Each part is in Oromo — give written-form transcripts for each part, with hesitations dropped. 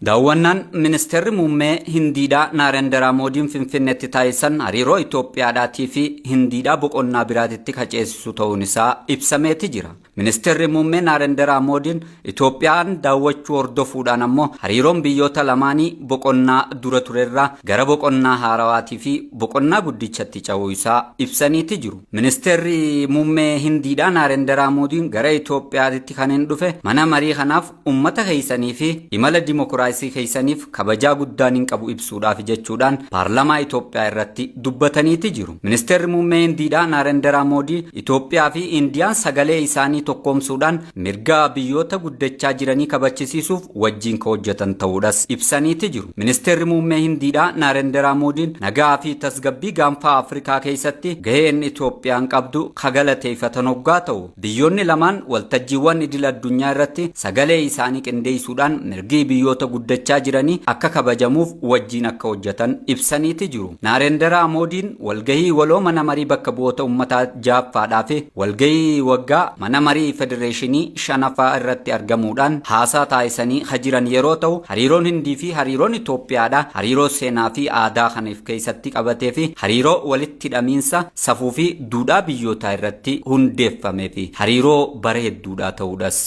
Daawwannaan ministeerri muummee Hindiidhaa Naarendaraa Moodiin Finfinneetti taasisan hariiroo Itoophiyaadhaatii fi Hindiidhaa boqonnaa biraatitti kaceessisu ta'uun isaa ibsameeti jira. Ministeerri muummee Naarendaraa Moodiin Itoophiyaan daawwachuu hordofuudhaan ammoo hariiroon biyyoota lamaanii boqonnaa dura turerraa gara boqonnaa haarawaatii fi boqonnaa guddichatti ca'uu isaa ibsaniiti jiru. Ministeerri muummee Hindiidhaa Naarendaraa Moodiin gara Itoophiyaatti kan hin dhufe mana marii kanaaf uummata keessanii fi imala dimokiraasii keessaniif kabajaa guddaan hin qabu ibsuudhaaf jechuudhaan paarlamaa Itoophiyaa irratti dubbataniiti jiru. Ministeerri muummee Hindiidhaa Naarendaraa Moodii Itoophiyaa fi Indiyaan sagalee isaanii tokkoomsuudhaan mirga biyyoota guddachaa jiranii kabachisiisuuf wajjin ka hojjetan ta'uudhas ibsaniiti jiru. Ministeerri muummee Hindiidhaa Naarendaraa Moodiin nagaa fi tasgabbii gaanfa Afrikaa keessatti gaheen Itoophiyaan qabdu kagalateeffatan hoggaa ta'u biyyoonni lamaan waltajjiiwwan idil addunyaa irratti sagalee isaanii qindeessuudhaan mirgi biyyoota guddachaa jiranii akka kabajamuuf wajjin akka hojjetan ibsaniiti jiru. Naarendaraa Moodiin walgahii waloo mana marii bakka bu'oota uummataa jaaffaadhaa fi walgahii waggaa mana marii federeeshinii shanaffaa irratti argamuudhaan haasaa taasisanii jiran yeroo ta'u hariiroon Hindii fi hariiroon Itoophiyaadha hariiroo seenaa fi aadaa kaniif keessatti qabatee fi hariiroo walitti hidhamiinsa safuu fi duudhaa biyyootaa irratti hundeeffamee fi hariiroo bara hedduudhaa ta'uudhas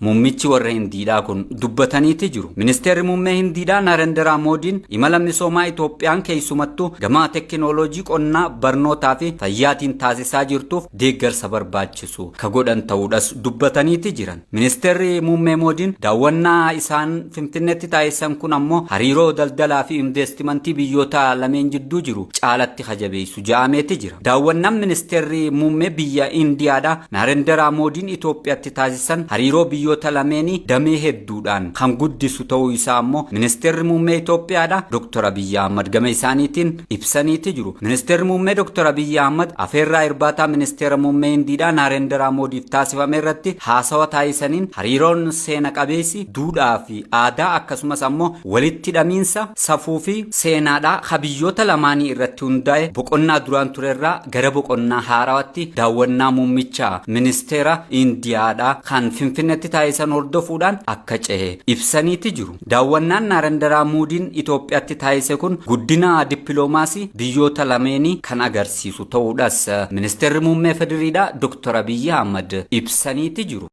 muummichi warra Hindiidhaa kun dubbataniiti jiru. Ministeerri muummee Hindiidhaa Naarendaraa Moodiin imala misoomaa Itoophiyaan keessumattuu gama tekinooloojii qonnaa barnootaa fi fayyaatiin taasisaa jirtuuf deeggarsa barbaachisu ka godhan ta'uudhas dubbataniiti jiran. Ministeerri muummee Moodiin daawwannaa isaan Finfinneetti taasisan kun ammoo hariiroo daldalaa fi investimentii biyyoota lameen jidduu jiru caalatti jabeessu jedhameeti jira. Daawwannaan ministeerri muummee biyya Indiyaadhaa Naarendaraa Moodiin Itoophiyaatti taasisan hariiroo biyyoota lameenii damee hedduudhaan kan guddisu ta'uu isaa ammoo ministeerri muummee Itoophiyaadhaa Dr. Abiy Ahmad gama isaaniitiin ibsaniiti jiru. Ministeerri muummee Dr. Abiy Ahmad afeerraa irbaataa ministeera muummee Hindiidhaa Naarendaraa Moodiif taasifame irratti haasawa taasisaniin hariiroon seena qabeessi duudhaa fi aadaa akkasumas ammoo walitti hidhamiinsa safuu fi seenaadhaa ka biyyoota lamaanii irratti hundaa'e boqonnaa duraan turerraa gara boqonnaa haarawaatti daawwannaa muummicha ministeera Indiyaadhaa kan Finfinneetti taasisan hordofuudhaan akka cehe ibsaniiti jiru. Daawwannaan Naarendaraa Moodiin Itoophiyaatti taasise kun guddina dippiloomaasii biyyoota lameenii kan agarsiisu ta'uudhas ministeerri muummee federiidhaa Dr. Abiy Ahmad ibsaniiti jiru.